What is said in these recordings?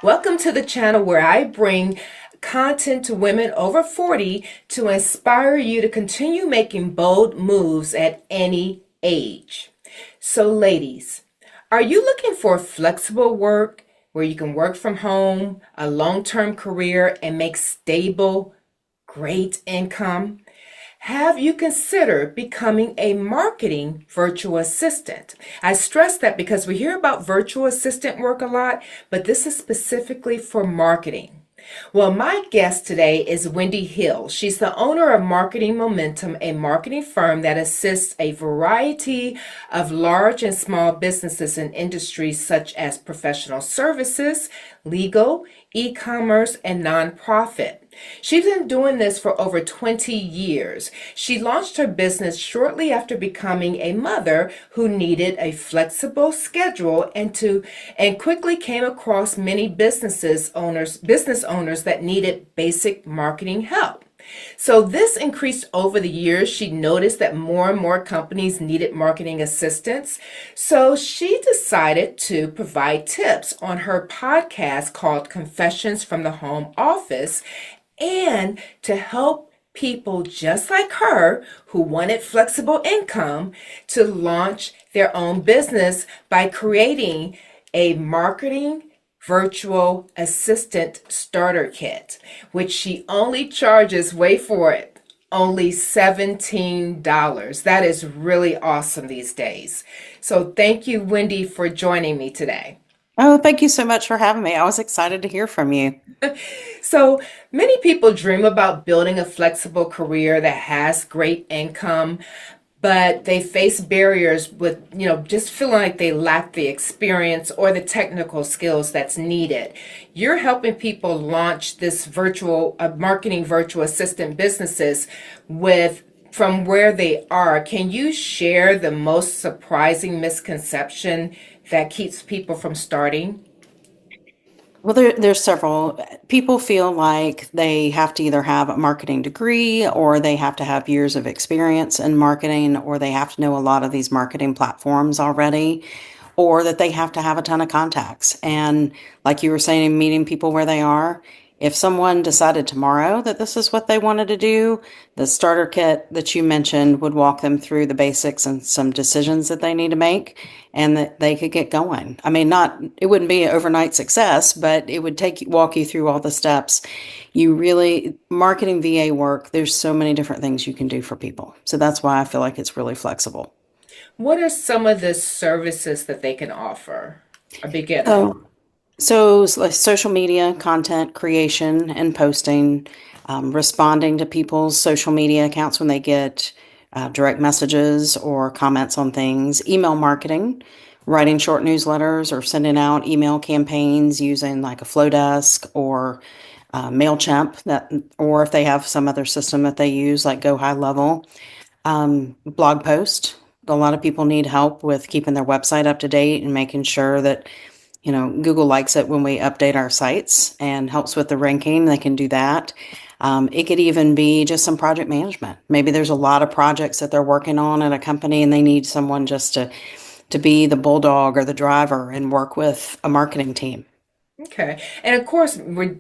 Welcome to the channel where I bring content to women over 40 to inspire you to continue making bold moves at any age. So, ladies, are you looking for flexible work where you can work from home, a long term career, and make stable, great income? Have you considered becoming a marketing virtual assistant? I stress that because we hear about virtual assistant work a lot, but this is specifically for marketing. Well, my guest today is Wendy Hill. She's the owner of Marketing Momentum, a marketing firm that assists a variety of large and small businesses in industries such as professional services, legal, e-commerce, and nonprofit. She's been doing this for over 20 years. She launched her business shortly after becoming a mother who needed a flexible schedule and quickly came across many business owners that needed basic marketing help. So this increased over the years. She noticed that more and more companies needed marketing assistance. So she decided to provide tips on her podcast called Confessions from the Home Office and to help people just like her who wanted flexible income to launch their own business by creating a marketing virtual assistant starter kit, which she only charges, wait for it, only $17. That is really awesome these days. So thank you, Wendy, for joining me today. Oh, thank you so much for having me. I was excited to hear from you. So many people dream about building a flexible career that has great income, but they face barriers with, just feeling like they lack the experience or the technical skills that's needed. You're helping people launch this marketing virtual assistant businesses with from where they are. Can you share the most surprising misconception that keeps people from starting? Well, there's several. People feel like they have to either have a marketing degree or they have to have years of experience in marketing or they have to know a lot of these marketing platforms already or that they have to have a ton of contacts. And like you were saying, meeting people where they are. If someone decided tomorrow that this is what they wanted to do, the starter kit that you mentioned would walk them through the basics and some decisions that they need to make and that they could get going. I mean, it wouldn't be an overnight success, but it would walk you through all the steps. Marketing VA work, there's so many different things you can do for people. So that's why I feel like it's really flexible. What are some of the services that they can offer a beginner? Oh, so like social media content creation and posting, responding to people's social media accounts when they get direct messages or comments on things, email marketing, writing short newsletters or sending out email campaigns using like a Flowdesk or MailChimp or if they have some other system that they use like Go High Level, blog post. A lot of people need help with keeping their website up to date and making sure that Google likes it when we update our sites and helps with the ranking. They can do that. It could even be just some project management. Maybe there's a lot of projects that they're working on at a company and they need someone just to be the bulldog or the driver and work with a marketing team. Okay. And of course, we're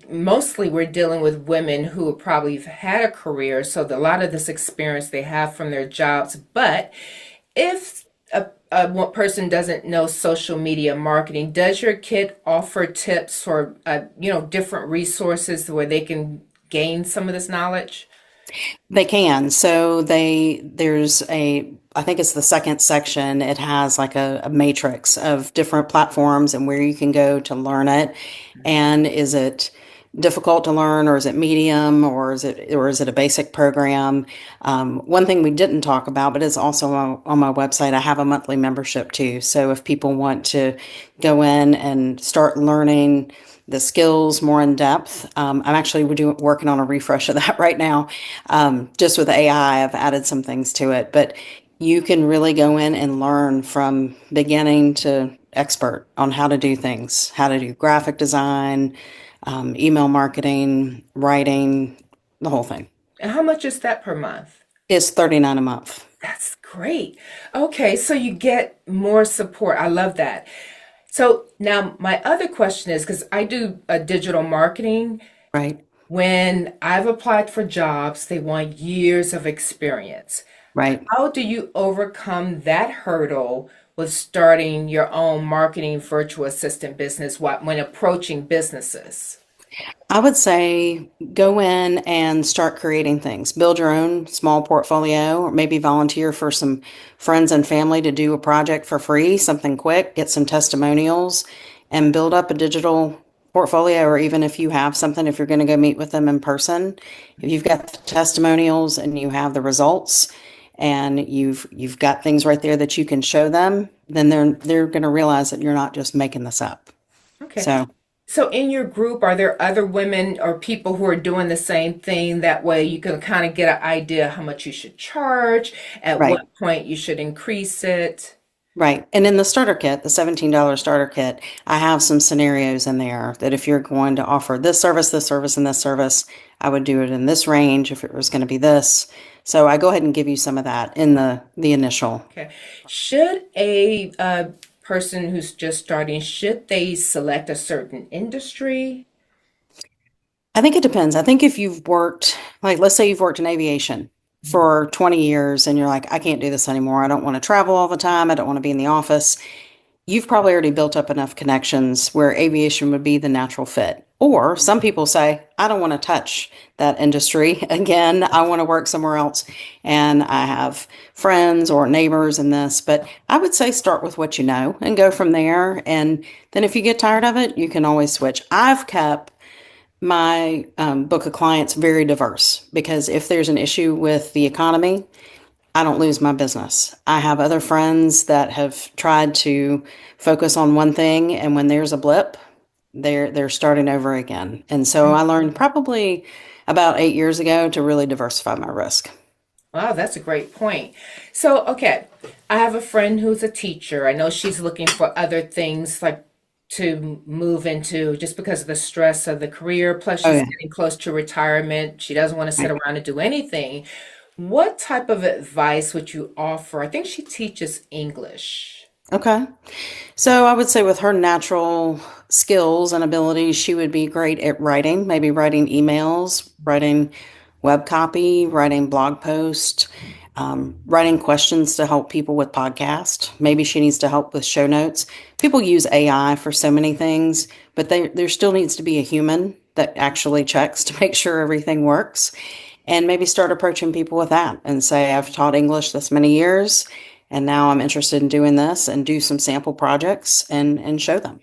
dealing with women who probably have had a career, so a lot of this experience they have from their jobs. But if one person doesn't know social media marketing, does your kit offer tips or different resources where they can gain some of this knowledge? They can. I think it's the second section. It has like a matrix of different platforms and where you can go to learn it. And is it difficult to learn or is it medium or is it a basic program? One thing we didn't talk about, but it's also on my website, I have a monthly membership too. So if people want to go in and start learning the skills more in depth. I'm actually working on a refresh of that right now. Just with AI, I've added some things to it, but you can really go in and learn from beginning to expert on how to do things, how to do graphic design, email marketing, writing, the whole thing. And how much is that per month? It's 39 a month. That's great. Okay, so you get more support. I love that. So now my other question is, because I do a digital marketing, Right. when I've applied for jobs, they want years of experience. Right. How do you overcome that hurdle with starting your own marketing virtual assistant business when approaching businesses? I would say go in and start creating things. Build your own small portfolio, or maybe volunteer for some friends and family to do a project for free, something quick, get some testimonials, and build up a digital portfolio. Or even if you have something, if you're going to go meet with them in person, if you've got the testimonials and you have the results and you've got things right there that you can show them, then they're going to realize that you're not just making this up. Okay. So, So in your group, are there other women or people who are doing the same thing? That way you can kind of get an idea how much you should charge, at right. what point you should increase it. Right. And in the starter kit, the $17 starter kit, I have some scenarios in there that if you're going to offer this service, and this service, I would do it in this range if it was going to be this. So I go ahead and give you some of that in the initial. Okay. Should a person who's just starting, should they select a certain industry? I think it depends. I think if you've worked, like, let's say you've worked in aviation for 20 years and you're like, I can't do this anymore. I don't want to travel all the time. I don't want to be in the office. You've probably already built up enough connections where aviation would be the natural fit. Or some people say, I don't want to touch that industry again. I want to work somewhere else. And I have friends or neighbors in this. But I would say start with what you know and go from there. And then if you get tired of it, you can always switch. I've kept my book of clients very diverse because if there's an issue with the economy, I don't lose my business. I have other friends that have tried to focus on one thing, and when there's a blip, they're starting over again. And so I learned probably about 8 years ago to really diversify my risk. Wow, that's a great point. So, okay, I have a friend who's a teacher. I know she's looking for other things like to move into just because of the stress of the career. Plus, Oh she's yeah, getting close to retirement. She doesn't want to sit right. around and do anything. What type of advice would you offer? I think she teaches English. Okay. So I would say with her natural skills and abilities, she would be great at writing, maybe writing emails, writing web copy, writing blog posts, writing questions to help people with podcast. Maybe she needs to help with show notes. People use AI for so many things, but there still needs to be a human that actually checks to make sure everything works. And maybe start approaching people with that and say, I've taught English this many years, and now I'm interested in doing this, and do some sample projects and show them.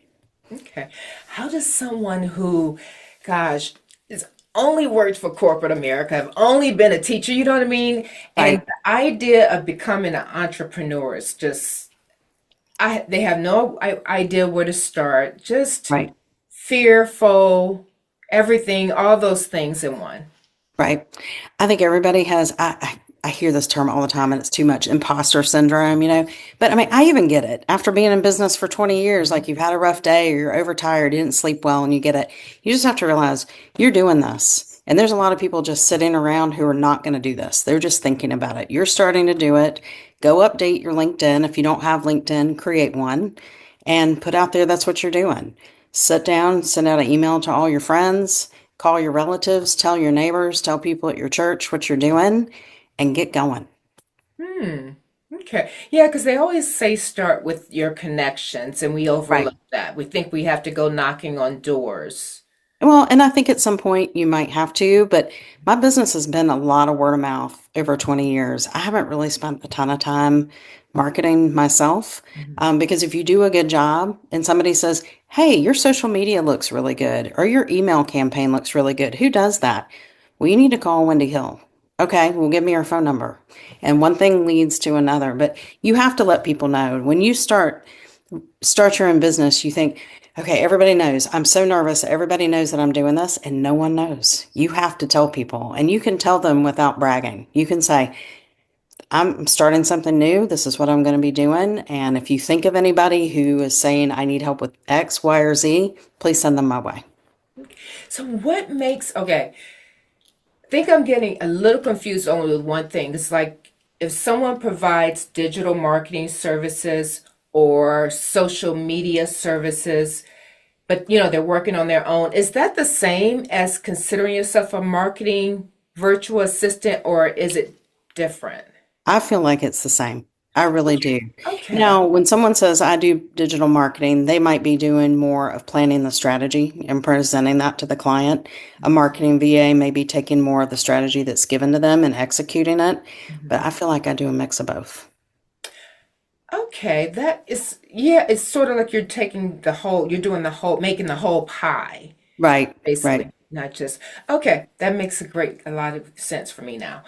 Okay. How does someone who, gosh, is only worked for corporate America, have only been a teacher, you know what I mean? And Right, the idea of becoming an entrepreneur is just, they have no idea where to start, just right. fearful, everything, all those things in one. Right. I think everybody has, I hear this term all the time and it's too much imposter syndrome, you know. But I mean, I even get it. After being in business for 20 years, like you've had a rough day or you're overtired, you didn't sleep well, and you get it. You just have to realize you're doing this. And there's a lot of people just sitting around who are not going to do this. They're just thinking about it. You're starting to do it. Go update your LinkedIn. If you don't have LinkedIn, create one and put out there that's what you're doing. Sit down, send out an email to all your friends, call your relatives, tell your neighbors, tell people at your church what you're doing, and get going. Hmm. Okay. Yeah, because they always say start with your connections, and we Right. overlook that. We think we have to go knocking on doors. Well, and I think at some point you might have to, but my business has been a lot of word of mouth over 20 years. I haven't really spent a ton of time marketing myself because if you do a good job and somebody says, hey, your social media looks really good or your email campaign looks really good, who does that? Well, you need to call Wendy Hill. Okay, well, give me your phone number. And one thing leads to another, but you have to let people know. When you start your own business, you think, okay, everybody knows. I'm so nervous. Everybody knows that I'm doing this, and no one knows. You have to tell people, and you can tell them without bragging. You can say, I'm starting something new. This is what I'm going to be doing. And if you think of anybody who is saying, I need help with X, Y, or Z, please send them my way. So what makes, okay, I think I'm getting a little confused only with one thing. It's like if someone provides digital marketing services, or social media services, but they're working on their own. Is that the same as considering yourself a marketing virtual assistant, or is it different? I feel like it's the same. I really do. Okay. Now, when someone says I do digital marketing, they might be doing more of planning the strategy and presenting that to the client. A marketing VA may be taking more of the strategy that's given to them and executing it. But Mhm. I feel like I do a mix of both. Okay, that is, yeah, it's sort of like you're doing the whole, making the whole pie, Right, basically, right. not just, okay, that makes a lot of sense for me now.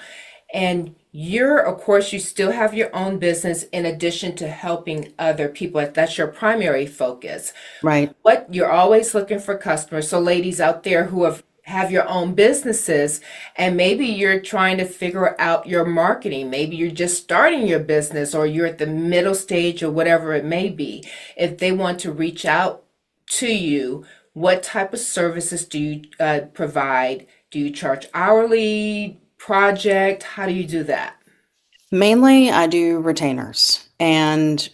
And of course, you still have your own business in addition to helping other people. That's your primary focus. Right. What you're always looking for customers. So ladies out there who have your own businesses, and maybe you're trying to figure out your marketing. Maybe you're just starting your business, or you're at the middle stage, or whatever it may be. If they want to reach out to you, what type of services do you provide? Do you charge hourly, project? How do you do that? Mainly, I do retainers. And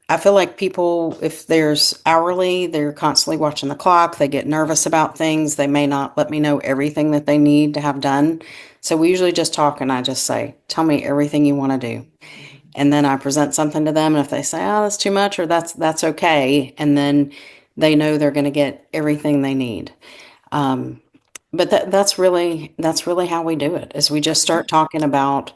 I feel like people, if there's hourly, they're constantly watching the clock. They get nervous about things. They may not let me know everything that they need to have done. So we usually just talk and I just say, tell me everything you want to do. And then I present something to them. And if they say, oh, that's too much or that's okay. And then they know they're going to get everything they need. Um, but that's really how we do it is we just start talking about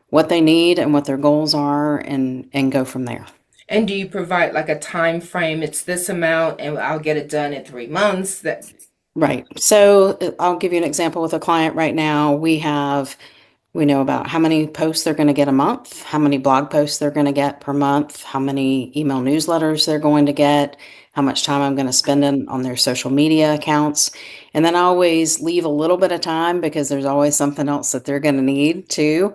what they need and what their goals are and go from there. And do you provide like a time frame? It's this amount, and I'll get it done in 3 months. That Right. So I'll give you an example with a client right now. We know about how many posts they're going to get a month, how many blog posts they're going to get per month, how many email newsletters they're going to get, how much time I'm going to spend on their social media accounts. And then I always leave a little bit of time because there's always something else that they're going to need too.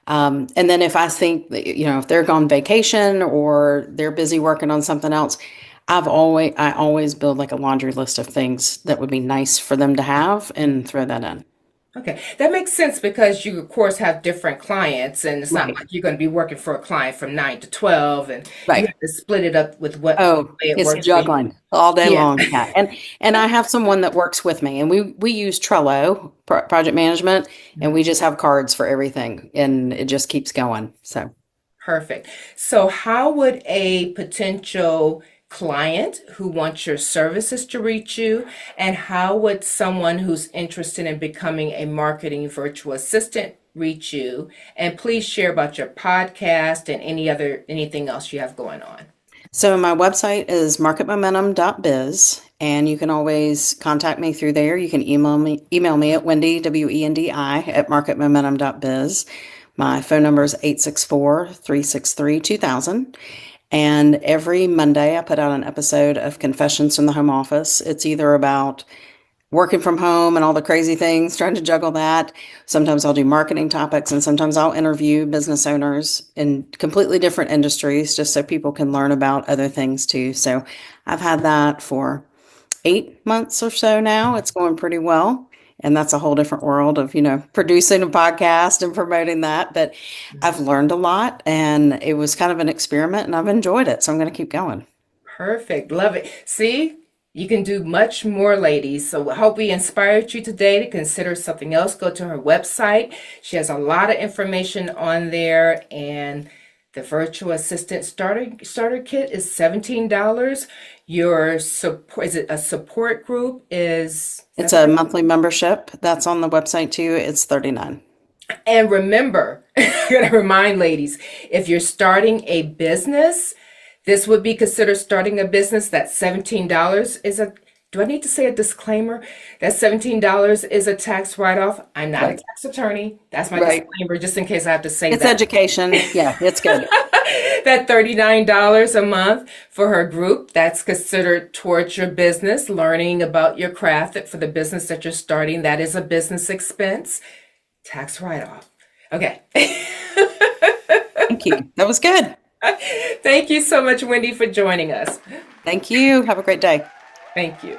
And then if I think that, if they're gone vacation or they're busy working on something else, I always build like a laundry list of things that would be nice for them to have and throw that in. okay, that makes sense because you of course have different clients, and it's not Right. like you're going to be working for a client from 9 to 12, and you Right. have to split it up with what Oh, way it it's works for you. juggling all day Yeah, long. Yeah. And I have someone that works with me and we use Trello project management and we just have cards for everything and it just keeps going. So, perfect. So, how would a potential client who wants your services to reach you, and how would someone who's interested in becoming a marketing virtual assistant reach you? And please share about your podcast and anything else you have going on. so my website is marketmomentum.biz and you can always contact me through there. You can email me at Wendy, Wendi at marketmomentum.biz. My phone number is 864-363-2000. And every Monday, I put out an episode of Confessions from the Home Office. It's either about working from home and all the crazy things, trying to juggle that. Sometimes I'll do marketing topics and sometimes I'll interview business owners in completely different industries just so people can learn about other things too. So I've had that for 8 months or so now. It's going pretty well. And that's a whole different world of, producing a podcast and promoting that. But I've learned a lot and it was kind of an experiment and I've enjoyed it. So I'm going to keep going. Perfect. Love it. See, you can do much more, ladies. So I hope we inspired you today to consider something else. Go to her website. She has a lot of information on there, and the virtual assistant starter kit is $17. Your support, is it a support group? Is It's that a right? monthly membership that's on the website too. It's 39. And remember, I'm gonna remind ladies, if you're starting a business, this would be considered starting a business. That $17 is a, do I need to say a disclaimer? That $17 is a tax write-off. I'm not a Right. tax attorney. That's my Right. disclaimer, just in case I have to say It's that. education. Yeah, it's good. That $39 a month for her group, that's considered towards your business, learning about your craft that for the business that you're starting. That is a business expense, tax write-off. Okay. Thank you. That was good. Thank you so much, Wendy, for joining us. Thank you. Have a great day. Thank you.